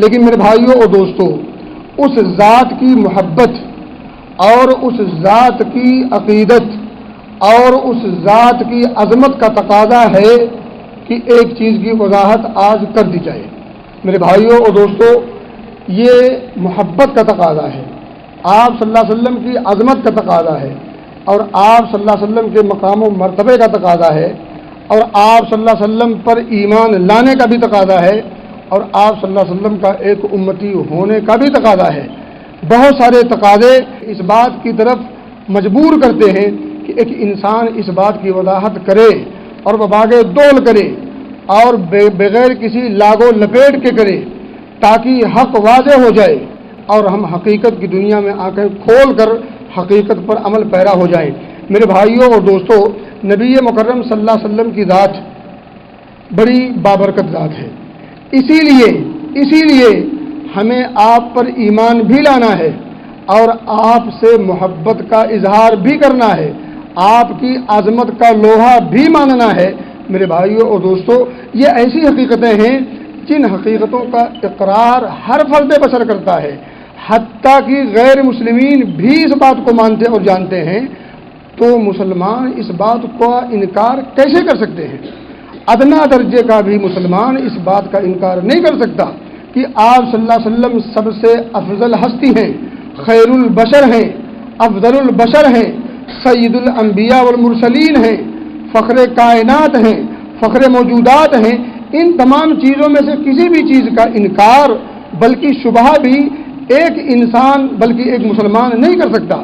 لیکن میرے بھائیوں اور دوستوں، اس ذات کی محبت اور اس ذات کی عقیدت اور اس ذات کی عظمت کا تقاضا ہے کہ ایک چیز کی وضاحت آج کر دی جائے۔ میرے بھائیوں اور دوستوں، یہ محبت کا تقاضا ہے، آپ صلی اللہ علیہ وسلم کی عظمت کا تقاضا ہے، اور آپ صلی اللہ علیہ وسلم کے مقام و مرتبے کا تقاضا ہے، اور آپ صلی اللہ علیہ وسلم پر ایمان لانے کا بھی تقاضا ہے، اور آپ صلی اللہ علیہ وسلم کا ایک امتی ہونے کا بھی تقاضا ہے۔ بہت سارے تقاضے اس بات کی طرف مجبور کرتے ہیں کہ ایک انسان اس بات کی وضاحت کرے اور بباغے دول کرے اور بغیر کسی لاگ و لپیٹ کے کرے، تاکہ حق واضح ہو جائے اور ہم حقیقت کی دنیا میں آنکھیں کھول کر حقیقت پر عمل پیرا ہو جائیں۔ میرے بھائیوں اور دوستوں، نبی مکرم صلی اللہ علیہ وسلم کی ذات بڑی بابرکت ذات ہے، اسی لیے ہمیں آپ پر ایمان بھی لانا ہے اور آپ سے محبت کا اظہار بھی کرنا ہے، آپ کی عظمت کا لوہا بھی ماننا ہے۔ میرے بھائیوں اور دوستوں، یہ ایسی حقیقتیں ہیں جن حقیقتوں کا اقرار ہر فرد بشر کرتا ہے، حتیٰ کہ غیر مسلمین بھی اس بات کو مانتے اور جانتے ہیں، تو مسلمان اس بات کا انکار کیسے کر سکتے ہیں؟ ادنا درجے کا بھی مسلمان اس بات کا انکار نہیں کر سکتا کہ آپ صلی اللہ علیہ وسلم سب سے افضل ہستی ہیں، خیر البشر ہیں، افضل البشر ہیں، سید الانبیاء والمرسلین ہیں، فخر کائنات ہیں، فخر موجودات ہیں۔ ان تمام چیزوں میں سے کسی بھی چیز کا انکار بلکہ شبہ بھی ایک انسان بلکہ ایک مسلمان نہیں کر سکتا۔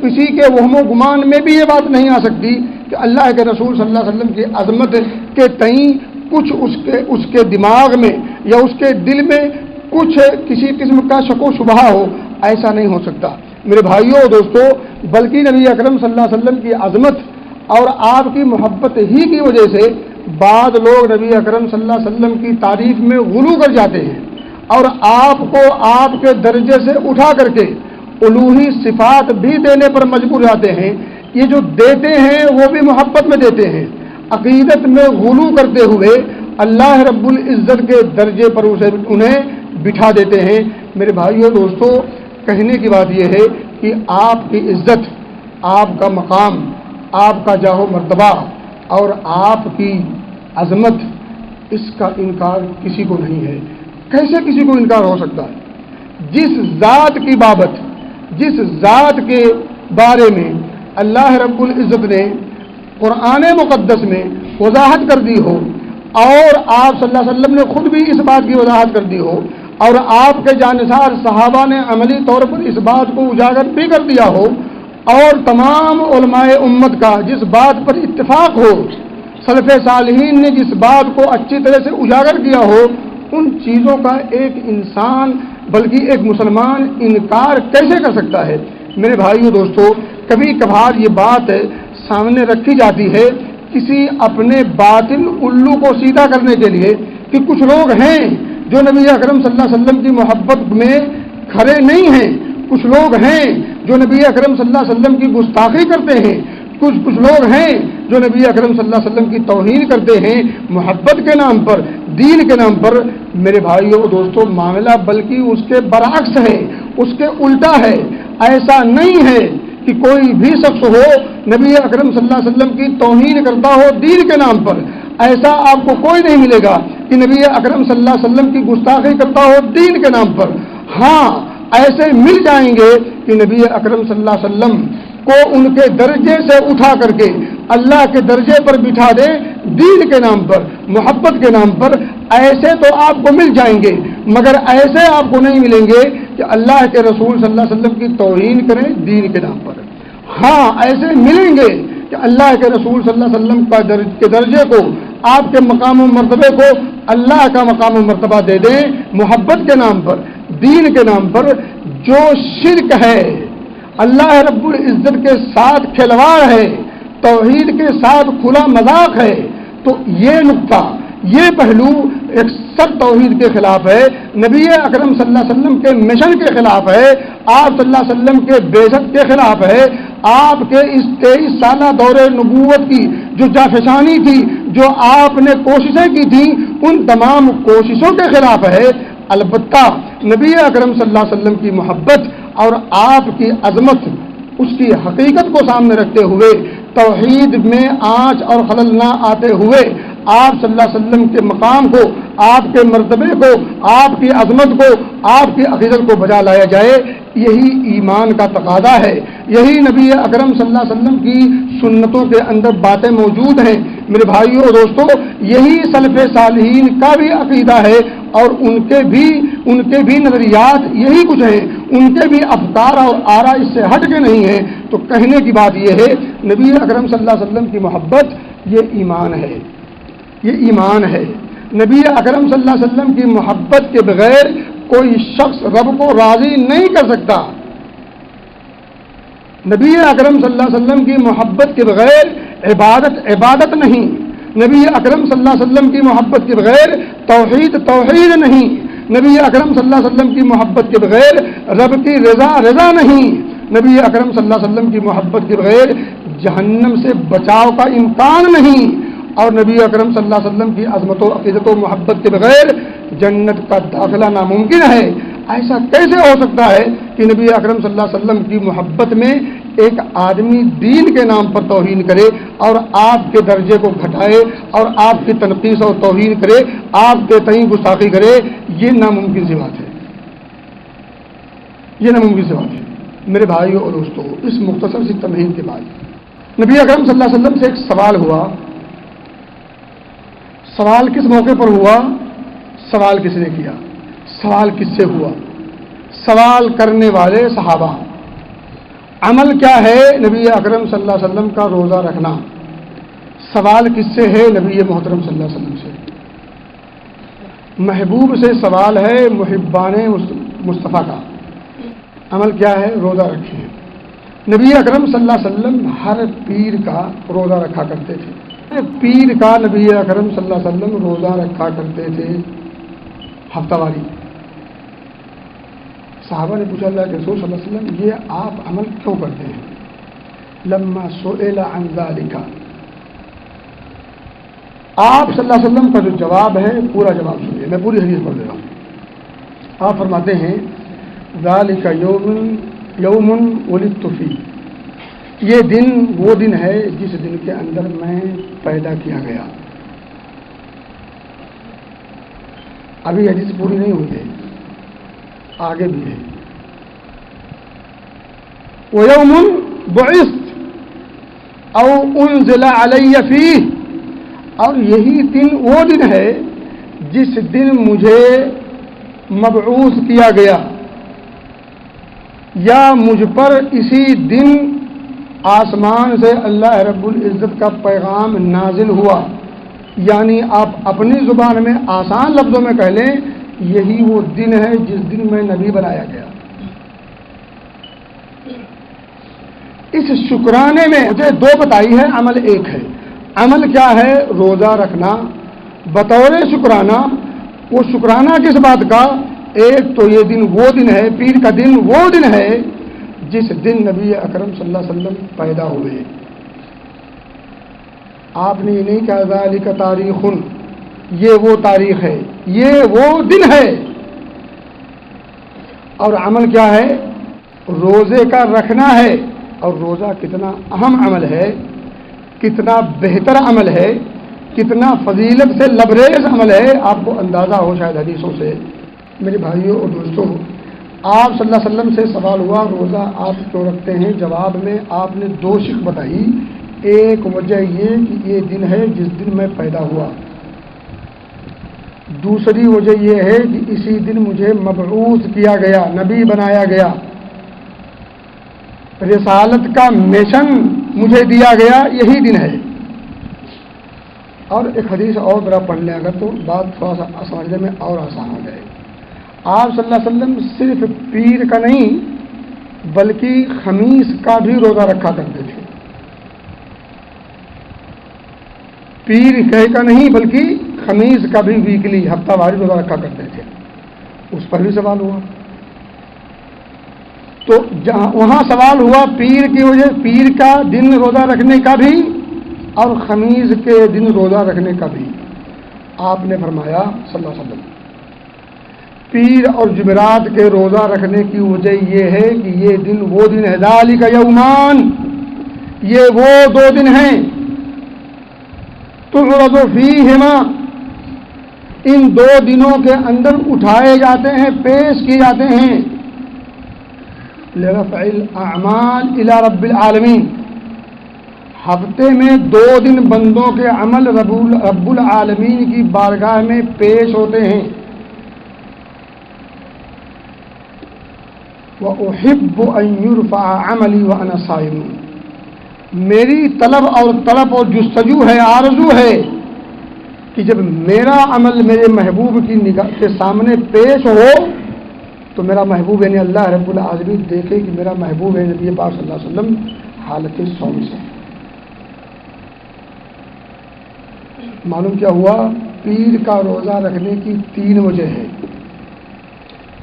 کسی کے وہم و گمان میں بھی یہ بات نہیں آ سکتی کہ اللہ کے رسول صلی اللہ علیہ وسلم کی عظمت کے تئیں کچھ اس کے دماغ میں یا اس کے دل میں کچھ کسی قسم کا شک و شبہ ہو، ایسا نہیں ہو سکتا۔ میرے بھائیوں اور دوستوں، بلکہ نبی اکرم صلی اللہ علیہ وسلم کی عظمت اور آپ کی محبت ہی کی وجہ سے بعض لوگ نبی اکرم صلی اللہ علیہ وسلم کی تعریف میں غلو کر جاتے ہیں اور آپ کو آپ کے درجے سے اٹھا کر کے الوہی صفات بھی دینے پر مجبور جاتے ہیں۔ یہ جو دیتے ہیں وہ بھی محبت میں دیتے ہیں، عقیدت میں غلو کرتے ہوئے اللہ رب العزت کے درجے پر انہیں بٹھا دیتے ہیں۔ میرے بھائیوں دوستوں، کہنے کی بات یہ ہے کہ آپ کی عزت، آپ کا مقام، آپ کا جاہ و مرتبہ اور آپ کی عظمت، اس کا انکار کسی کو نہیں ہے۔ کیسے کسی کو انکار ہو سکتا ہے؟ جس ذات کی بابت، جس ذات کے بارے میں اللہ رب العزت نے قرآن مقدس میں وضاحت کر دی ہو اور آپ صلی اللہ علیہ وسلم نے خود بھی اس بات کی وضاحت کر دی ہو اور آپ کے جانثار صحابہ نے عملی طور پر اس بات کو اجاگر بھی کر دیا ہو، اور تمام علماء امت کا جس بات پر اتفاق ہو، سلف صالحین نے جس بات کو اچھی طرح سے اجاگر کیا ہو، ان چیزوں کا ایک انسان بلکہ ایک مسلمان انکار کیسے کر سکتا ہے؟ میرے بھائیوں دوستوں، کبھی کبھار یہ بات سامنے رکھی جاتی ہے کسی اپنے باطل الو کو سیدھا کرنے کے لیے کہ کچھ لوگ ہیں جو نبی اکرم صلی اللہ علیہ وسلم کی محبت میں کھڑے نہیں ہیں، کچھ لوگ ہیں جو نبی اکرم صلی اللہ علیہ وسلم کی گستاخی کرتے ہیں، کچھ لوگ ہیں جو نبی اکرم صلی اللہ علیہ وسلم کی توہین کرتے ہیں محبت کے نام پر، دین کے نام پر۔ میرے بھائیوں دوستوں، معاملہ بلکہ اس کے برعکس ہے، اس کے الٹا ہے۔ ایسا نہیں ہے کہ کوئی بھی شخص ہو نبی اکرم صلی اللہ علیہ وسلم کی توہین کرتا ہو دین کے نام پر، ایسا آپ کو کوئی نہیں ملے گا کہ نبی اکرم صلی اللہ علیہ وسلم کی گستاخی کرتا ہو دین کے نام پر۔ ہاں، ایسے مل جائیں گے کہ نبی اکرم صلی اللہ علیہ وسلم کو ان کے درجے سے اٹھا کر کے اللہ کے درجے پر بٹھا دے دین کے نام پر، محبت کے نام پر۔ ایسے تو آپ کو مل جائیں گے، مگر ایسے آپ کو نہیں ملیں گے کہ اللہ کے رسول صلی اللہ علیہ وسلم کی توہین کریں دین کے نام پر۔ ہاں، ایسے ملیں گے کہ اللہ کے رسول صلی اللہ علیہ وسلم کے درجے کو، آپ کے مقام و مرتبے کو اللہ کا مقام و مرتبہ دے دیں محبت کے نام پر، دین کے نام پر۔ جو شرک ہے، اللہ رب العزت کے ساتھ کھلواڑ ہے، توحید کے ساتھ کھلا مذاق ہے، تو یہ نقطہ، یہ پہلو ایک سر توحید کے خلاف ہے، نبی اکرم صلی اللہ علیہ وسلم کے مشن کے خلاف ہے، آپ صلی اللہ علیہ وسلم کے بعثت کے خلاف ہے، آپ کے اس 23 سالہ دور نبوت کی جو جافشانی تھی، جو آپ نے کوششیں کی تھیں، ان تمام کوششوں کے خلاف ہے۔ البتہ نبی اکرم صلی اللہ علیہ وسلم کی محبت اور آپ کی عظمت، اس کی حقیقت کو سامنے رکھتے ہوئے، توحید میں آنچ اور خلل نہ آتے ہوئے آپ صلی اللہ علیہ وسلم کے مقام کو، آپ کے مرتبے کو، آپ کی عظمت کو، آپ کی عقیدت کو بجا لایا جائے، یہی ایمان کا تقاضا ہے، یہی نبی اکرم صلی اللہ علیہ وسلم کی سنتوں کے اندر باتیں موجود ہیں۔ میرے بھائیوں اور دوستوں، یہی سلف صالحین کا بھی عقیدہ ہے، اور ان کے بھی نظریات یہی کچھ ہیں، ان کے بھی افکار اور آرا اس سے ہٹ کے نہیں ہیں۔ تو کہنے کی بات یہ ہے، نبی اکرم صلی اللہ علیہ وسلم کی محبت یہ ایمان ہے، یہ ایمان ہے۔ نبی اکرم صلی اللہ علیہ وسلم کی محبت کے بغیر کوئی شخص رب کو راضی نہیں کر سکتا۔ نبی اکرم صلی اللہ علیہ وسلم کی محبت کے بغیر عبادت نہیں، نبی اکرم صلی اللہ علیہ وسلم کی محبت کے بغیر توحید نہیں، نبی اکرم صلی اللہ علیہ وسلم کی محبت کے بغیر رب کی رضا نہیں، نبی اکرم صلی اللہ علیہ وسلم کی محبت کے بغیر جہنم سے بچاؤ کا امکان نہیں، اور نبی اکرم صلی اللہ علیہ وسلم کی عظمت و عقیدت و محبت کے بغیر جنت کا داخلہ ناممکن ہے۔ ایسا کیسے ہو سکتا ہے کہ نبی اکرم صلی اللہ علیہ وسلم کی محبت میں ایک آدمی دین کے نام پر توہین کرے اور آپ کے درجے کو گھٹائے اور آپ کی تنقیص اور توہین کرے، آپ کے تئیں گستاخی کرے؟ یہ ناممکن سی بات ہے، یہ ناممکن سی بات ہے۔ میرے بھائیوں اور دوستوں، اس مختصر سی تمہید کے بعد نبی اکرم صلی اللہ علیہ وسلم سے ایک سوال ہوا۔ سوال کس موقع پر ہوا؟ سوال کس نے کیا؟ سوال کس سے ہوا؟ سوال کرنے والے صحابہ۔ عمل کیا ہے؟ نبی اکرم صلی اللہ علیہ وسلم کا روزہ رکھنا۔ سوال کس سے ہے؟ نبی محترم صلی اللہ علیہ وسلم سے، محبوب سے سوال ہے، محبان مصطفیٰ کا۔ عمل کیا ہے؟ روزہ رکھیں۔ نبی اکرم صلی اللہ علیہ وسلم ہر پیر کا روزہ رکھا کرتے تھے، پیر کا نبی اکرم صلی اللہ علیہ وسلم روزہ رکھا کرتے تھے، ہفتہ واری۔ صحابہ نے پوچھا اللہ کے رسول صلی اللہ علیہ وسلم، یہ آپ عمل کیوں کرتے ہیں؟ لما سئل عن ذلك، آپ صلی اللہ علیہ وسلم کا جو جواب ہے پورا جواب سنیے، میں پوری حدیث پڑھ دے رہا ہوں۔ آپ فرماتے ہیں ذلك یوم ولدت فیہ، یہ دن وہ دن ہے جس دن کے اندر میں پیدا کیا گیا۔ ابھی حدیث پوری نہیں ہوئی ہے، آگے بھی ہے۔ وَيَوْمٌ بُعِثْتُ أَوْ أُنزِلَ عَلَيَّ فِيهِ، اور یہی دن وہ دن ہے جس دن مجھے مبعوث کیا گیا، یا مجھ پر اسی دن آسمان سے اللہ رب العزت کا پیغام نازل ہوا۔ یعنی آپ اپنی زبان میں آسان لفظوں میں کہہ لیں، یہی وہ دن ہے جس دن میں نبی بنایا گیا۔ اس شکرانے میں مجھے دو بتائی ہے، عمل ایک ہے۔ عمل کیا ہے؟ روزہ رکھنا بطور شکرانہ۔ وہ شکرانہ کس بات کا؟ ایک تو یہ دن وہ دن ہے، پیر کا دن وہ دن ہے جس دن نبی اکرم صلی اللہ علیہ وسلم پیدا ہوئے۔ آپ نے یہ نہیں کہا ذالک تاریخ، یہ وہ تاریخ ہے، یہ وہ دن ہے۔ اور عمل کیا ہے؟ روزے کا رکھنا ہے۔ اور روزہ کتنا اہم عمل ہے، کتنا بہتر عمل ہے، کتنا فضیلت سے لبریز عمل ہے، آپ کو اندازہ ہو شاید حدیثوں سے۔ میرے بھائیوں اور دوستوں، آپ صلی اللہ علیہ وسلم سے سوال ہوا روزہ آپ کیوں رکھتے ہیں؟ جواب میں آپ نے دو شق بتائی۔ ایک وجہ یہ کہ یہ دن ہے جس دن میں پیدا ہوا، دوسری وجہ یہ ہے کہ اسی دن مجھے مبعوث کیا گیا، نبی بنایا گیا، رسالت کا مشن مجھے دیا گیا، یہی دن ہے۔ اور ایک حدیث اور ذرا پڑھ لیں اگر تو بات تھوڑا سا سمجھنے میں اور آسان ہو جائے۔ آپ صلی اللہ علیہ وسلم صرف پیر کا نہیں بلکہ خمیس کا بھی روزہ رکھا کرتے تھے۔ پیر کا نہیں بلکہ خمیس کا بھی ویکلی، ہفتہ واری روزہ رکھا کرتے تھے۔ اس پر بھی سوال ہوا، تو وہاں سوال ہوا پیر کی وجہ، پیر کا دن روزہ رکھنے کا بھی اور خمیس کے دن روزہ رکھنے کا بھی۔ آپ نے فرمایا صلی اللہ علیہ وسلم پیر اور جمعرات کے روزہ رکھنے کی وجہ یہ ہے کہ یہ دن وہ دن ہے، ذالک یومان، یہ وہ 2 دن ہیں، تعرض فیہما، ان 2 دنوں کے اندر اٹھائے جاتے ہیں، پیش کیے جاتے ہیں، لرفع الاعمال الی رب العالمین، ہفتے میں 2 دن بندوں کے عمل رب العالمین کی بارگاہ میں پیش ہوتے ہیں۔ وَأُحِبُّ أَن يُرْفَعَ عَمَلِي وَأَنَا صَائِمٌ، میری طلب اور جستجو ہے، آرزو ہے کہ جب میرا عمل میرے محبوب کی نگاہ کے سامنے پیش ہو تو میرا محبوب یعنی اللہ رب العالمین دیکھے کہ میرا محبوب ہے نبی پاک صلی اللہ علیہ وسلم حالت صوم سے۔ معلوم کیا ہوا؟ پیر کا روزہ رکھنے کی 3 وجہ ہے۔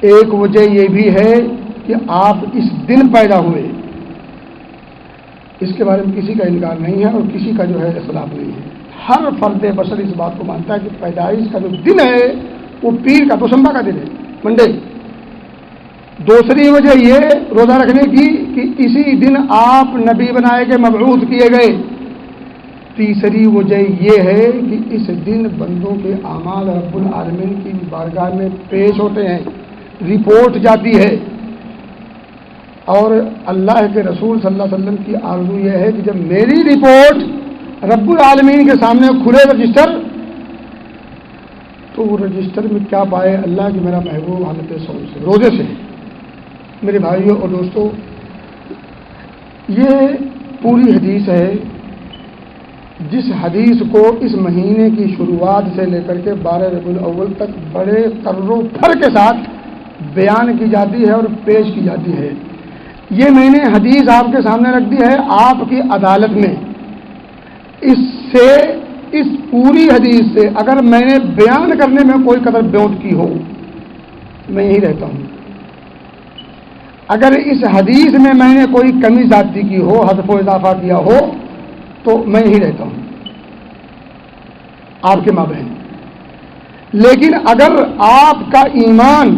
ایک وجہ یہ بھی ہے کہ آپ اس دن پیدا ہوئے، اس کے بارے میں کسی کا انکار نہیں ہے اور کسی کا جو ہے اختلاف نہیں ہے، ہر فرد بشر اس بات کو مانتا ہے کہ پیدائش کا جو دن ہے وہ پیر کا دوشنبہ کا دن ہے، منڈے۔ دوسری وجہ یہ روزہ رکھنے کی کہ اسی دن آپ نبی بنائے گئے، مبعوث کیے گئے۔ تیسری وجہ یہ ہے کہ اس دن بندوں کے اعمال رب العالمین کی بارگاہ میں پیش ہوتے ہیں، رپورٹ جاتی ہے، اور اللہ کے رسول صلی اللہ علیہ وسلم کی آرزو یہ ہے کہ جب میری رپورٹ رب العالمین کے سامنے کھلے رجسٹر تو وہ رجسٹر میں کیا پائے؟ اللہ کی میرا محبوب حالت صوم سے، روزے سے۔ میرے بھائیوں اور دوستوں، یہ پوری حدیث ہے جس حدیث کو اس مہینے کی شروعات سے لے کر کے 12 ربیع الاول تک بڑے قرر و پھر کے ساتھ بیان کی جاتی ہے اور پیش کی جاتی ہے۔ یہ میں نے حدیث آپ کے سامنے رکھ دی ہے آپ کی عدالت میں۔ اس پوری حدیث سے اگر میں نے بیان کرنے میں کوئی قدر بیونت کی ہو میں یہی رہتا ہوں، اگر اس حدیث میں میں نے کوئی کمی زیادتی کی ہو، حذف و اضافہ کیا ہو تو میں یہی رہتا ہوں آپ کے مابین۔ لیکن اگر آپ کا ایمان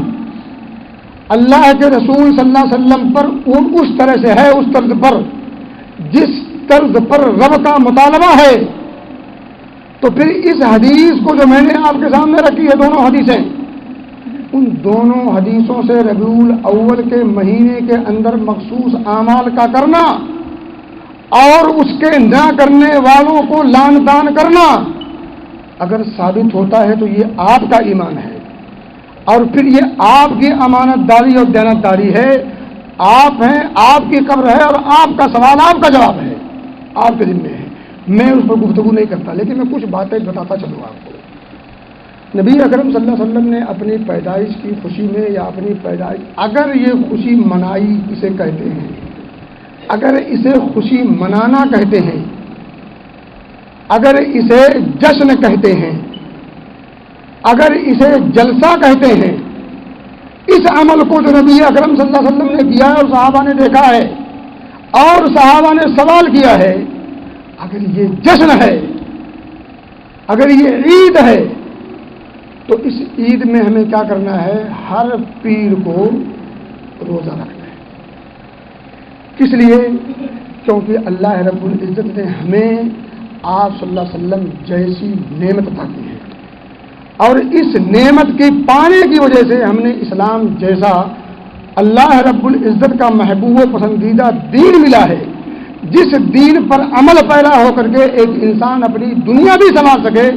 اللہ کے رسول صلی اللہ علیہ وسلم پر اس طرح سے ہے، اس طرز پر جس طرز پر رب کا مطالبہ ہے، تو پھر اس حدیث کو جو میں نے آپ کے سامنے رکھی ہے، دونوں حدیثیں، ان دونوں حدیثوں سے ربیع الاول کے مہینے کے اندر مخصوص اعمال کا کرنا اور اس کے نہ کرنے والوں کو لعن طعن کرنا اگر ثابت ہوتا ہے تو یہ آپ کا ایمان ہے، اور پھر یہ آپ کی امانت داری اور دیانت داری ہے۔ آپ ہیں، آپ کی قبر ہے اور آپ کا سوال، آپ کا جواب ہے، آپ کے ذمہ ہے۔ میں اس پر گفتگو نہیں کرتا، لیکن میں کچھ باتیں بتاتا چلوں آپ کو۔ نبی اکرم صلی اللہ علیہ وسلم نے اپنی پیدائش کی خوشی میں یا اپنی پیدائش، اگر یہ خوشی منائی اسے کہتے ہیں، اگر اسے خوشی منانا کہتے ہیں، اگر اسے جشن کہتے ہیں، اگر اسے جلسہ کہتے ہیں، اس عمل کو جو نبی اکرم صلی اللہ علیہ وسلم نے کیا ہے اور صحابہ نے دیکھا ہے اور صحابہ نے سوال کیا ہے، اگر یہ جشن ہے، اگر یہ عید ہے، تو اس عید میں ہمیں کیا کرنا ہے؟ ہر پیر کو روزہ رکھنا ہے۔ کس لیے؟ کیونکہ اللہ رب العزت نے ہمیں آپ صلی اللہ علیہ وسلم جیسی نعمت عطا کی ہے، اور اس نعمت کی پانے کی وجہ سے ہم نے اسلام جیسا اللہ رب العزت کا محبوب و پسندیدہ دین ملا ہے، جس دین پر عمل پیدا ہو کر کے ایک انسان اپنی دنیا بھی سنوار سکے،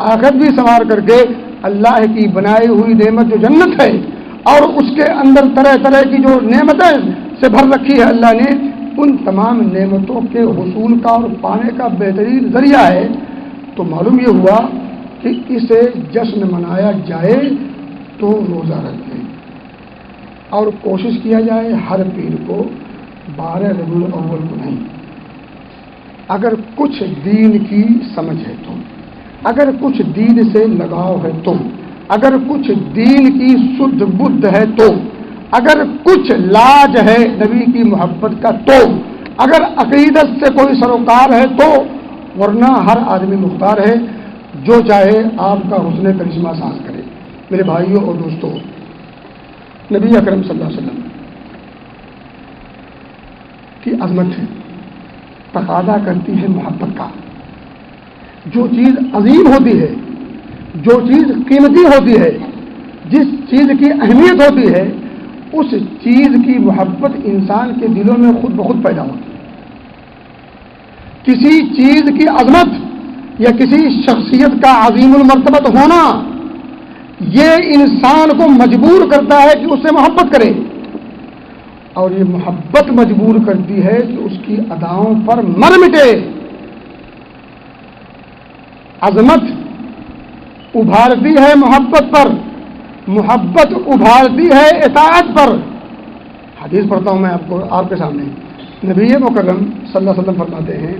آخرت بھی سنوار کر کے اللہ کی بنائی ہوئی نعمت جو جنت ہے اور اس کے اندر طرح طرح کی جو نعمتیں سے بھر رکھی ہے اللہ نے، ان تمام نعمتوں کے حصول کا اور پانے کا بہترین ذریعہ ہے۔ تو معلوم یہ ہوا کہ اسے جشن منایا جائے تو روزہ رکھیں اور کوشش کیا جائے ہر پیر کو، 12 ربیع الاول کو نہیں۔ اگر کچھ دین کی سمجھ ہے تو، اگر کچھ دین سے لگاؤ ہے تو، اگر کچھ دین کی سدھ بدھ ہے تو، اگر کچھ لاج ہے نبی کی محبت کا تو، اگر عقیدت سے کوئی سروکار ہے تو، ورنہ ہر آدمی مختار ہے، جو چاہے آپ کا حسن کرشمہ ساز کرے۔ میرے بھائیوں اور دوستوں، نبی اکرم صلی اللہ علیہ وسلم کی عظمت تقاضا کرتی ہے محبت کا. جو چیز عظیم ہوتی ہے، جو چیز قیمتی ہوتی ہے، جس چیز کی اہمیت ہوتی ہے، اس چیز کی محبت انسان کے دلوں میں خود بخود پیدا ہوتی ہے. کسی چیز کی عظمت یا کسی شخصیت کا عظیم المرتبت ہونا یہ انسان کو مجبور کرتا ہے کہ اس سے محبت کرے، اور یہ محبت مجبور کرتی ہے کہ اس کی اداؤں پر مر مٹے. عظمت ابھارتی ہے محبت پر، محبت ابھارتی ہے اطاعت پر. حدیث پڑھتا ہوں میں آپ کے سامنے. نبی مکرم صلی اللہ علیہ وسلم فرماتے ہیں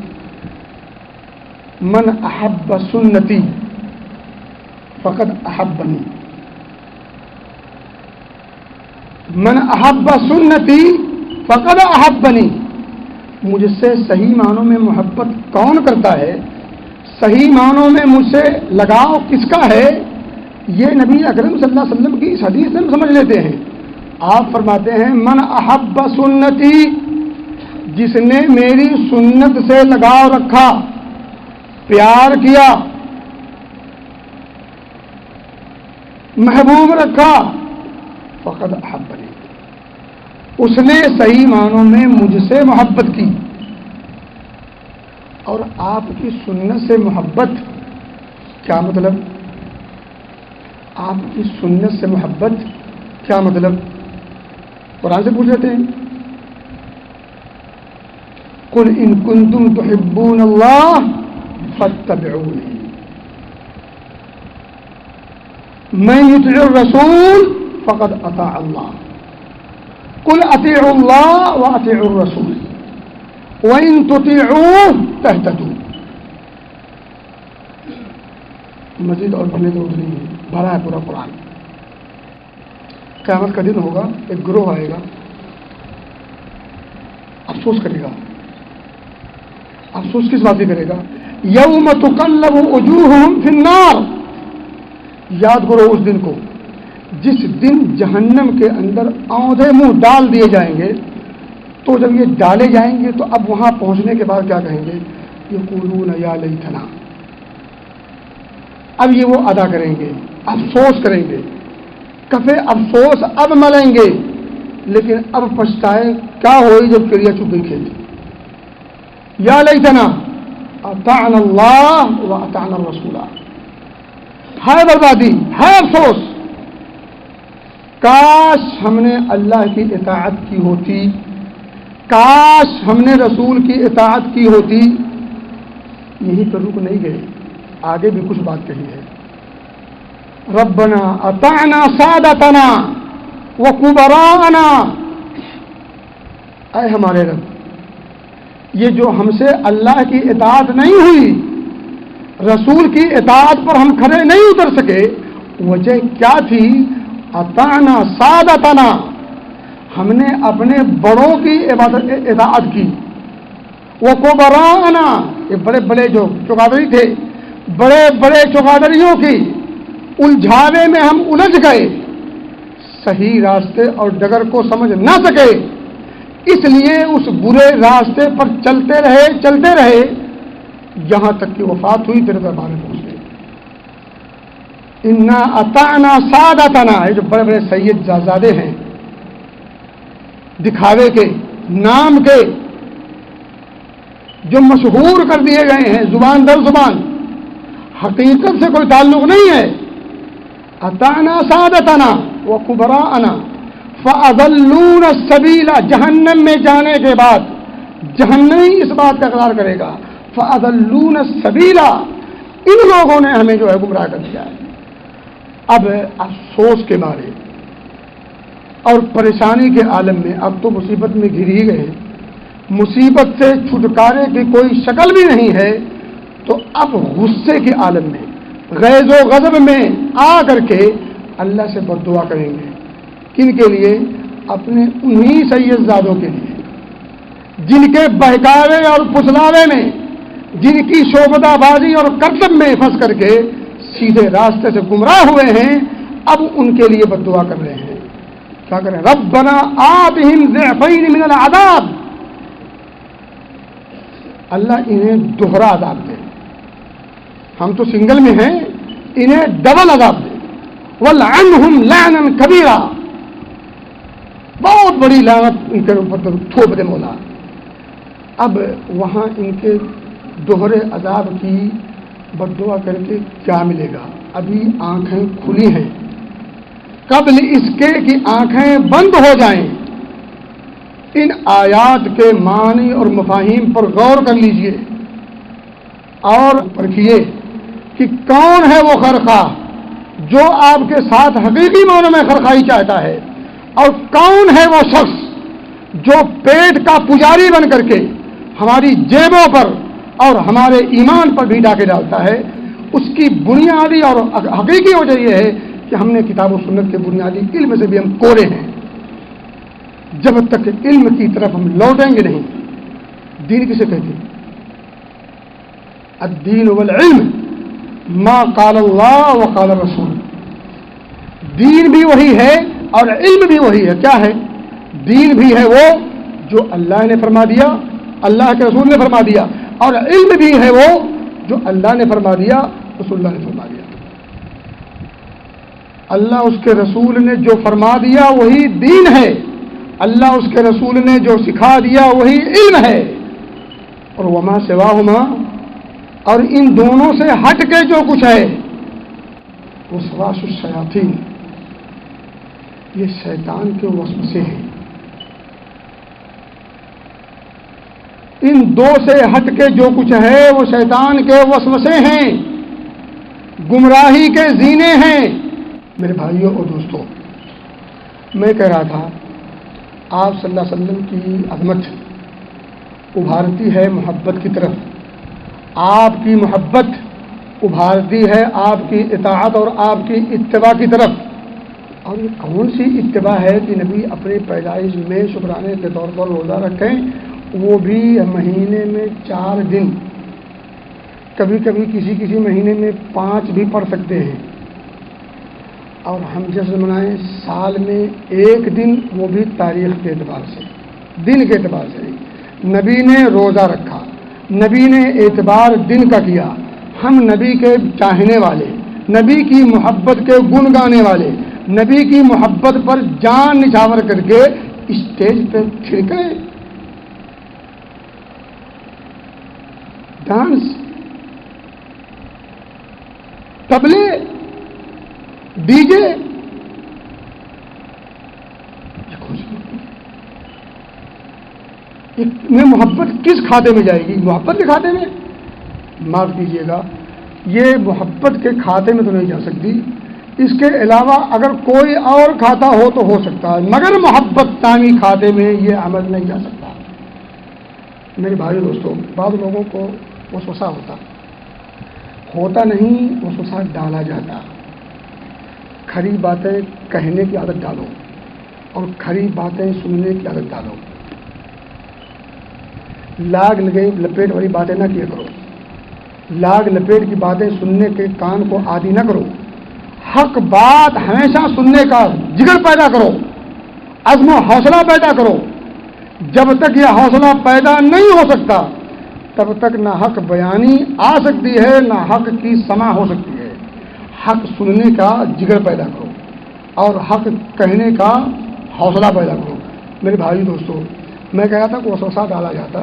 من احب سنتی فقد احبنی. من احب سنتی فقد احبنی. مجھ سے صحیح معنوں میں محبت کون کرتا ہے، صحیح معنوں میں مجھ سے لگاؤ کس کا ہے، یہ نبی اکرم صلی اللہ علیہ وسلم کی اس حدیث سے ہم سمجھ لیتے ہیں. آپ فرماتے ہیں من احب سنتی، جس نے میری سنت سے لگاؤ رکھا، پیار کیا، محبوب رکھا، فقد احبنی، اس نے صحیح معنوں میں مجھ سے محبت کی. اور آپ کی سنت سے محبت کیا مطلب؟ آپ کی سنت سے محبت کیا مطلب؟ قرآن سے پوچھ لیتے ہیں. قل ان کنتم تحبون اللہ فاتبعونی من یطع الرسول فقد اطاع اللہ قل اطیعوا اللہ واطیعوا الرسول وَإِن تُطِيعُوهُ تَهْتَدُوا. مزید اور پڑھنے کی ضرورت نہیں ہے، بھرا ہے پورا قرآن. قیامت کا دن ہوگا، ایک گروہ آئے گا، افسوس کرے گا. افسوس کس بات کی کرے گا؟ یوم تقلب وجوہہم فی النار. یاد کرو اس دن کو جس دن جہنم کے اندر اوندھے منہ ڈال دیے جائیں گے. تو جب یہ ڈالے جائیں گے تو اب وہاں پہنچنے کے بعد کیا کہیں گے؟ یقولون یا لیتنا. اب یہ وہ ادا کریں گے، افسوس کریں گے، کفے افسوس اب ملیں گے، لیکن اب پچھتائے کیا ہوئی جب کریا چپ گئی کھیلی. یا لیتنا اطعنا اللہ و اطعنا الرسول. ہے بربادی، ہے افسوس، کاش ہم نے اللہ کی اطاعت کی ہوتی، کاش ہم نے رسول کی اطاعت کی ہوتی. یہی پر رک نہیں گئے، آگے بھی کچھ بات کہی ہے. ربنا اطعنا سادتنا وکبراءنا. اے ہمارے رب، یہ جو ہم سے اللہ کی اطاعت نہیں ہوئی، رسول کی اطاعت پر ہم کھڑے نہیں اتر سکے، وجہ کیا تھی؟ اطعنا سادتنا، ہم نے اپنے بڑوں کی اطاعت کی. وہ کبراءنا، یہ بڑے بڑے جو چوکادری تھے، بڑے بڑے چوکادریوں کی الجھاوے میں ہم الجھ گئے، صحیح راستے اور ڈگر کو سمجھ نہ سکے، اس لیے اس برے راستے پر چلتے رہے یہاں تک کہ وفات ہوئی، تیرے دربار میں پہنچ گئے. انا اطعنا سادتنا، یہ جو بڑے بڑے سید زادے ہیں، دکھاوے کے، نام کے، جو مشہور کر دیے گئے ہیں زبان در زبان، حقیقت سے کوئی تعلق نہیں ہے. اطعنا سادتنا وکبراءنا فاضلونا السبیل. جہنم میں جانے کے بعد جہنمی اس بات کا اقرار کرے گا، فاضلونا السبیل، ان لوگوں نے ہمیں جو ہے گمراہ کر دیا ہے. اب افسوس کے بارے اور پریشانی کے عالم میں اب تو مصیبت میں گر ہی گئے، مصیبت سے چھٹکارے کی کوئی شکل بھی نہیں ہے، تو اب غصے کے عالم میں، غیظ و غضب میں آ کر کے اللہ سے بد دعا کریں گے. کن کے لیے؟ اپنے انہی سید زادوں کے لیے جن کے بہکاوے اور پھسلاوے میں، جن کی شعبدہ بازی اور کرتب میں پھنس کر کے سیدھے راستے سے گمراہ ہوئے ہیں. اب ان کے لیے بد دعا کر رہے ہیں. کیا کریں؟ ربنا آتہم ضعفین من العذاب، اللہ انہیں دوہرا عذاب دے، ہم تو سنگل میں ہیں، انہیں ڈبل عذاب دے، وَلْعَنْهُمْ لَعْنًا كَبِيرًا، بہت بڑی لعنت ان کے اوپر تھوپ دے مولا۔ اب وہاں ان کے دوہرے عذاب کی بد دعا کر کے کیا ملے گا؟ ابھی آنکھیں کھلی ہیں، قبل اس کے کہ آنکھیں بند ہو جائیں ان آیات کے معنی اور مفاہیم پر غور کر لیجئے اور پرکھیے کہ کون ہے وہ خرخواہ جو آپ کے ساتھ حقیقی معنوں میں خرخائی چاہتا ہے، اور کون ہے وہ شخص جو پیٹ کا پجاری بن کر کے ہماری جیبوں پر اور ہمارے ایمان پر بھی ڈاکے ڈالتا ہے۔ اس کی بنیادی اور حقیقی وجہ یہ ہے کہ ہم نے کتاب و سنت کے بنیادی علم سے بھی ہم کورے ہیں۔ جب تک علم کی طرف ہم لوٹیں گے نہیں، دین کسے کہتے ہیں؟ الدین والعلم ما قال اللہ وقال الرسول، دین بھی وہی ہے اور علم بھی وہی ہے۔ کیا ہے؟ دین بھی ہے وہ جو اللہ نے فرما دیا، اللہ کے رسول نے فرما دیا، اور علم بھی ہے وہ جو اللہ نے فرما دیا، رسول اللہ نے فرما دیا۔ اللہ اس کے رسول نے جو فرما دیا وہی دین ہے، اللہ اس کے رسول نے جو سکھا دیا وہی علم ہے، اور وما سواہما، اور ان دونوں سے ہٹ کے جو کچھ ہے وسواس الشیاطین، یہ شیطان کے وسوسے ہیں۔ ان دو سے ہٹ کے جو کچھ ہے وہ شیطان کے وسوسے ہیں، گمراہی کے زینے ہیں۔ میرے بھائیوں اور دوستوں، میں کہہ رہا تھا آپ صلی اللہ علیہ وسلم کی عظمت ابھارتی ہے محبت کی طرف، آپ کی محبت ابھارتی ہے آپ کی اطاعت اور آپ کی اتباع کی طرف۔ اور یہ کون سی اتباع ہے کہ نبی اپنی پیدائش میں شکرانے کے طور پر روزہ رکھیں، وہ بھی مہینے میں 4 دن، کبھی کبھی کسی مہینے میں 5 بھی پڑھ سکتے ہیں، اور ہم جشن منائیں سال میں 1 دن، وہ بھی تاریخ کے اعتبار سے، دن کے اعتبار سے نہیں۔ نبی نے روزہ رکھا، نبی نے اعتبار دن کا کیا۔ ہم نبی کے چاہنے والے، نبی کی محبت کے گن گانے والے، نبی کی محبت پر جان نچھاور کر کے اسٹیج پہ چھڑکے، ڈانس، تبلے، ڈی جے، میں محبت کس کھاتے میں جائے گی؟ محبت کے کھاتے میں؟ معاف کیجیے گا، یہ محبت کے کھاتے میں تو نہیں جا سکتی، اس کے علاوہ اگر کوئی اور کھاتا ہو تو ہو سکتا ہے، مگر محبت نامی کھاتے میں یہ عمل نہیں جا سکتا۔ میرے بھائی دوستوں، بعض لوگوں کو وسوسہ ہوتا نہیں، وسوسہ ڈالا جاتا۔ کھری باتیں کہنے کی عادت ڈالو اور کھری باتیں سننے کی عادت ڈالو۔ لاگ لپیٹ والی باتیں نہ کیا کرو، لاگ لپیٹ کی باتیں سننے کے کان کو عادی نہ کرو۔ حق بات ہمیشہ سننے کا جگر پیدا کرو، عزم و حوصلہ پیدا کرو۔ جب تک یہ حوصلہ پیدا نہیں ہو سکتا تب تک نہ حق بیانی آ سکتی ہے نہ حق کی سماع ہو سکتی ہے۔ حق سننے کا جگر پیدا کرو اور حق کہنے کا حوصلہ پیدا کرو۔ میرے بھائی دوستوں، میں کہہ رہا تھا کہ وسوسہ ڈالا جاتا،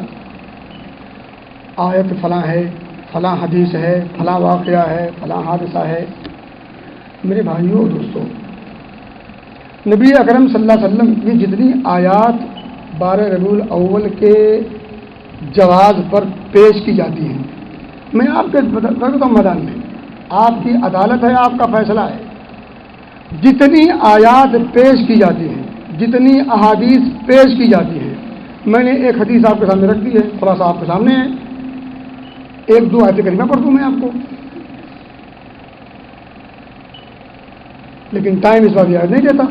آیت فلاں ہے، فلاں حدیث ہے، فلاں واقعہ ہے، فلاں حادثہ ہے۔ میرے بھائیوں اور دوستوں، نبی اکرم صلی اللہ علیہ وسلم یہ جتنی آیات 12 ربیع الاول کے جواز پر پیش کی جاتی ہیں، میں آپ کے رکھتا ہوں میدان میں، آپ کی عدالت ہے، آپ کا فیصلہ ہے۔ جتنی آیات پیش کی جاتی ہیں، جتنی احادیث پیش کی جاتی ہیں، میں نے ایک حدیث آپ کے سامنے رکھ دی ہے، خلاصہ آپ کے سامنے ہے، 1-2 آیتیں کریمہ پڑھ دوں میں آپ کو، لیکن ٹائم اس بار یاد نہیں دیتا۔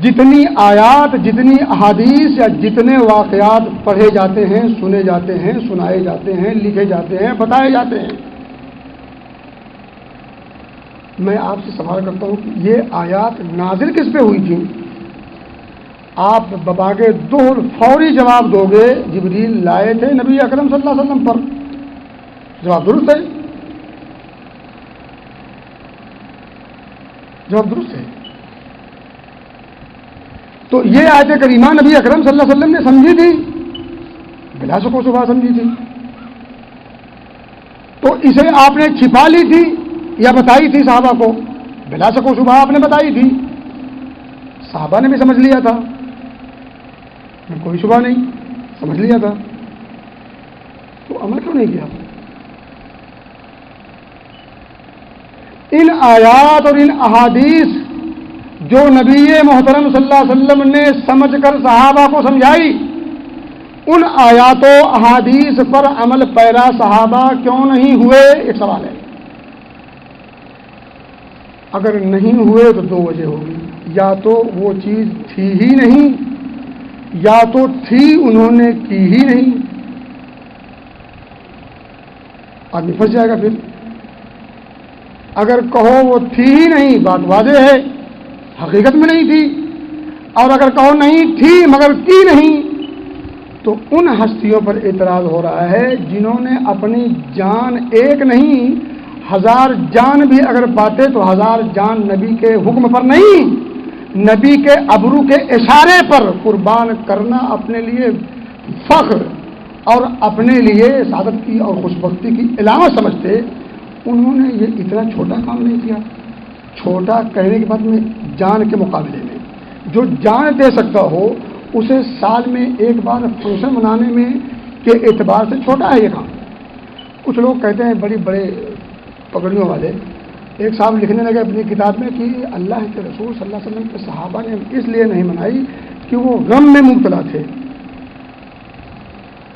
جتنی آیات، جتنی احادیث یا جتنے واقعات پڑھے جاتے ہیں، سنے جاتے ہیں، سنائے جاتے ہیں، لکھے جاتے ہیں، بتائے جاتے ہیں، میں آپ سے سوال کرتا ہوں کہ یہ آیات نازل کس پہ ہوئی تھی؟ آپ بباغ دہر فوری جواب دو گے جبریل لائے تھے نبی اکرم صلی اللہ علیہ وسلم پر. جواب درست ہے، جواب درست ہے. تو یہ آیت کریمہ نبی اکرم صلی اللہ علیہ وسلم نے سمجھی تھی، بلا شک و شبہ سمجھی تھی. تو اسے آپ نے چھپا لی تھی یا بتائی تھی صحابہ کو؟ بلا شک و شبہ آپ نے بتائی تھی، صحابہ نے بھی سمجھ لیا تھا، کوئی شبہ نہیں، سمجھ لیا تھا. تو عمل کیوں نہیں کیا؟ ان آیات اور ان احادیث جو نبی محترم صلی اللہ علیہ وسلم نے سمجھ کر صحابہ کو سمجھائی، ان آیات و احادیث پر عمل پیرا صحابہ کیوں نہیں ہوئے؟ ایک سوال ہے. اگر نہیں ہوئے تو دو وجہ ہوگی، یا تو وہ چیز تھی ہی نہیں، یا تو تھی انہوں نے کی ہی نہیں. آدمی پھنس جائے گا. پھر اگر کہو وہ تھی ہی نہیں، بات واضح ہے، حقیقت میں نہیں تھی. اور اگر کہو نہیں تھی مگر کی نہیں، تو ان ہستیوں پر اعتراض ہو رہا ہے جنہوں نے اپنی جان ایک نہیں 1000 جان بھی اگر پاتے تو 1000 جان نبی کے حکم پر نہیں، نبی کے ابرو کے اشارے پر قربان کرنا اپنے لیے فخر اور اپنے لیے سعادت کی اور خوشبختی کی علامت سمجھتے. انہوں نے یہ اتنا چھوٹا کام نہیں کیا. چھوٹا کہنے کے بعد میں جان کے مقابلے میں جو جان دے سکتا ہو اسے سال میں ایک بار فنکشن منانے میں کے اعتبار سے چھوٹا ہے یہ کام. کچھ لوگ کہتے ہیں بڑی بڑے پگڑیوں والے، ایک صاحب لکھنے لگے اپنی کتاب میں کہ اللہ کے رسول صلی اللہ علیہ وسلم کے صحابہ نے اس لیے نہیں منائی کہ وہ غم میں مبتلا تھے.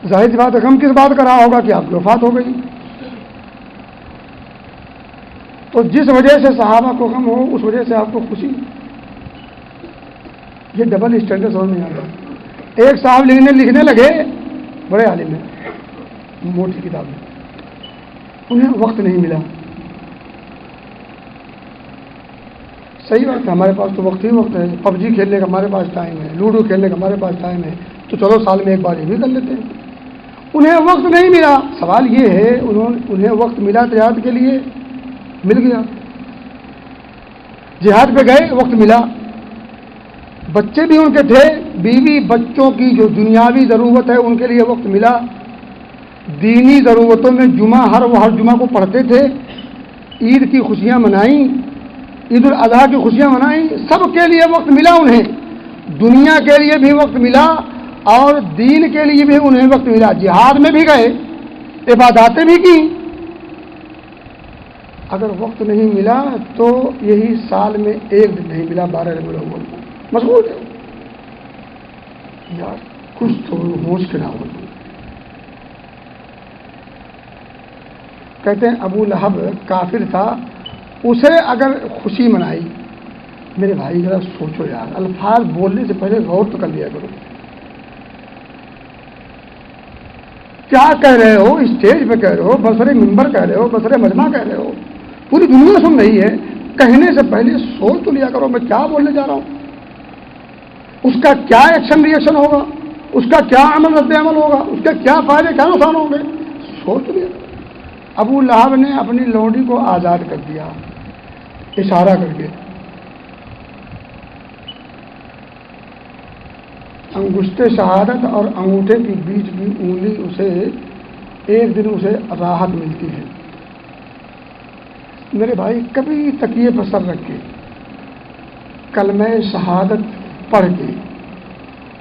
ظاہر سی بات ہے، غم کس بات کا رہا ہوگا کہ آپ کی وفات ہو گئی. تو جس وجہ سے صحابہ کو غم ہو اس وجہ سے آپ کو خوشی. یہ ڈبل اسٹینڈرڈ سمجھ نہیں آتا. ایک صاحب لکھنے لگے، بڑے عالم ہیں، موٹی کتاب میں، انہیں وقت نہیں ملا. صحیح بات ہے، ہمارے پاس تو وقت ہی وقت ہے. PUBG کھیلنے کا ہمارے پاس ٹائم ہے، لوڈو کھیلنے کا ہمارے پاس ٹائم ہے، تو چلو سال میں ایک بار یہ بھی کر لیتے ہیں. انہیں وقت نہیں ملا. سوال یہ ہے انہیں وقت ملا تجارت کے لیے؟ مل گیا. جہاد پہ گئے، وقت ملا. بچے بھی ان کے تھے، بیوی بچوں کی جو دنیاوی ضرورت ہے ان کے لیے وقت ملا. دینی ضرورتوں میں ہر جمعہ کو پڑھتے تھے. عید کی خوشیاں منائیں، عید الاضحیٰ کی خوشیاں منائیں، سب کے لیے وقت ملا. انہیں دنیا کے لیے بھی وقت ملا اور دین کے لیے بھی انہیں وقت ملا. جہاد میں بھی گئے، عباداتیں بھی کی. اگر وقت نہیں ملا تو یہی سال میں ایک دن نہیں ملا، 12 ربیع الاول کو مشغول ہے. یار کچھ تو ہوش کے نہ ہو. کہتے ہیں ابو لہب کافر تھا، اسے اگر خوشی منائی. میرے بھائی ذرا سوچو یار، الفاظ بولنے سے پہلے غور تو کر لیا کرو. کیا کہہ رہے ہو؟ اسٹیج پہ کہہ رہے ہو، بسرے ممبر کہہ رہے ہو، بسرے مجمع کہہ رہے ہو، پوری دنیا سن رہی ہے. کہنے سے پہلے سوچ تو لیا کرو میں کیا بولنے جا رہا ہوں، اس کا کیا ایکشن ریئیکشن ہوگا، اس کا کیا عمل رد عمل ہوگا، اس کے کیا فائدے کیا نقصان ہوں گے. سوچ تو لیا کرو. ابو لہب نے اپنی لونڈی کو آزاد کر دیا اشارہ کر کے. انگشت شہادت اور انگوٹھے کے بیچ کی انگلی اسے ایک دن اسے راحت ملتی ہے. میرے بھائی کبھی تکیے پر سر رکھ کے کلمہ شہادت پڑھ کے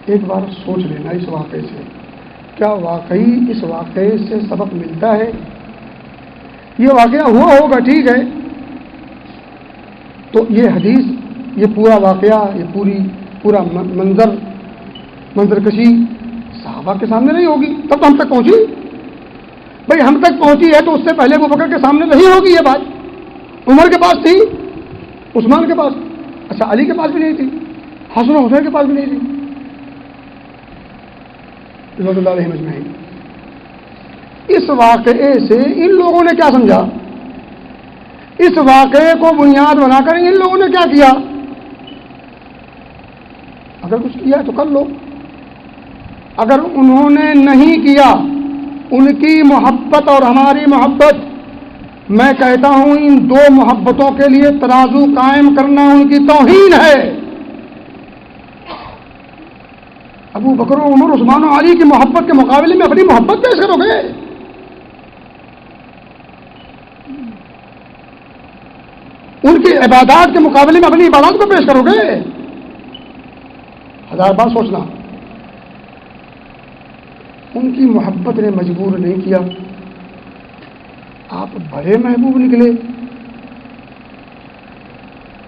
ایک بار سوچ لینا اس واقعے سے، کیا واقعی اس واقعے سے سبق ملتا ہے؟ یہ واقعہ ہوا ہوگا ٹھیک ہے، تو یہ حدیث، یہ پورا واقعہ، یہ پورا منظر کشی صحابہ کے سامنے نہیں ہوگی، تب تو ہم تک پہنچی. بھائی ہم تک پہنچی ہے تو اس سے پہلے ابو بکر کے سامنے نہیں ہوگی یہ بات. عمر کے پاس تھی، عثمان کے پاس، اچھا علی کے پاس بھی نہیں تھی، حسن و حسین کے پاس بھی نہیں تھی، رضی اللہ علیہ اجمعین. اس واقعے سے ان لوگوں نے کیا سمجھا اس واقعے کو بنیاد بنا کر ان لوگوں نے کیا کیا؟ اگر کچھ کیا تو کر لو، اگر انہوں نے نہیں کیا، ان کی محبت اور ہماری محبت، میں کہتا ہوں ان دو محبتوں کے لیے ترازو قائم کرنا ان کی توہین ہے۔ ابو بکر و عمر عثمان و علی کی محبت کے مقابلے میں اپنی محبت پیش کرو گے؟ ان کی عبادات کے مقابلے میں اپنی عبادات کو پیش کرو گے؟ ہزار بار سوچنا۔ ان کی محبت نے مجبور نہیں کیا، آپ بڑے محبوب نکلے۔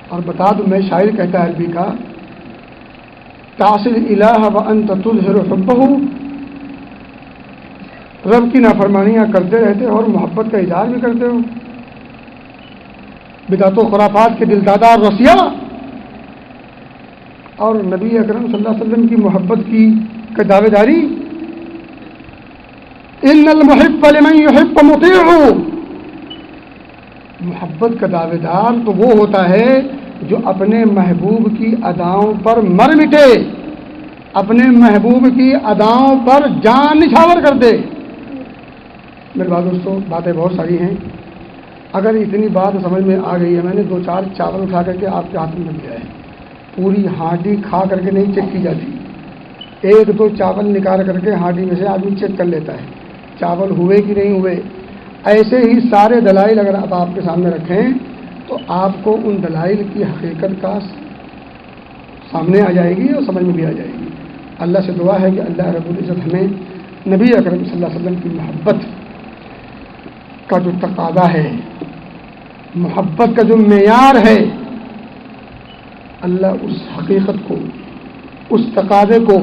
اور بتا دوں، میں شاعر کہتا ہے عربی کا، تعصی الہ وانت تظہر حبہ، رب کی نافرمانیاں کرتے رہتے اور محبت کا اظہار بھی کرتے ہو۔ بدعت و خرافات کے دل دادا اور رسیا، اور نبی اکرم صلی اللہ علیہ وسلم کی محبت کی دعوے داری۔ ان المحب لمن يحب مطیع، محبت کا دعوے دار تو وہ ہوتا ہے جو اپنے محبوب کی اداؤں پر مر مٹے، اپنے محبوب کی اداؤں پر جان نچھاور کر دے۔ میرے بھائی دوستوں، باتیں بہت ساری ہیں، اگر اتنی بات سمجھ میں آ گئی ہے، میں نے 2-4 چاول اٹھا کر کے آپ کے ہاتھ میں دیا ہے، پوری ہانڈی کھا کر کے نہیں چیک کی جاتی، 1-2 چاول نکال کر کے ہانڈی میں سے آدمی چیک کر لیتا ہے چاول ہوئے کہ نہیں ہوئے۔ ایسے ہی سارے دلائل اگر آپ کے سامنے رکھیں تو آپ کو ان دلائل کی حقیقت کا سامنے آ جائے گی اور سمجھ میں بھی آ جائے گی۔ اللہ سے دعا ہے کہ اللہ رب العزت ہمیں نبی اکرم صلی اللہ علیہ وسلم کی محبت کا جو تقاضا ہے، محبت کا جو معیار ہے، اللہ اس حقیقت کو، اس تقاضے کو،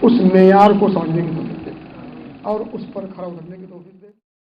اس معیار کو سمجھنے کی توفیق دے اور اس پر کھڑا اترنے کی توفیق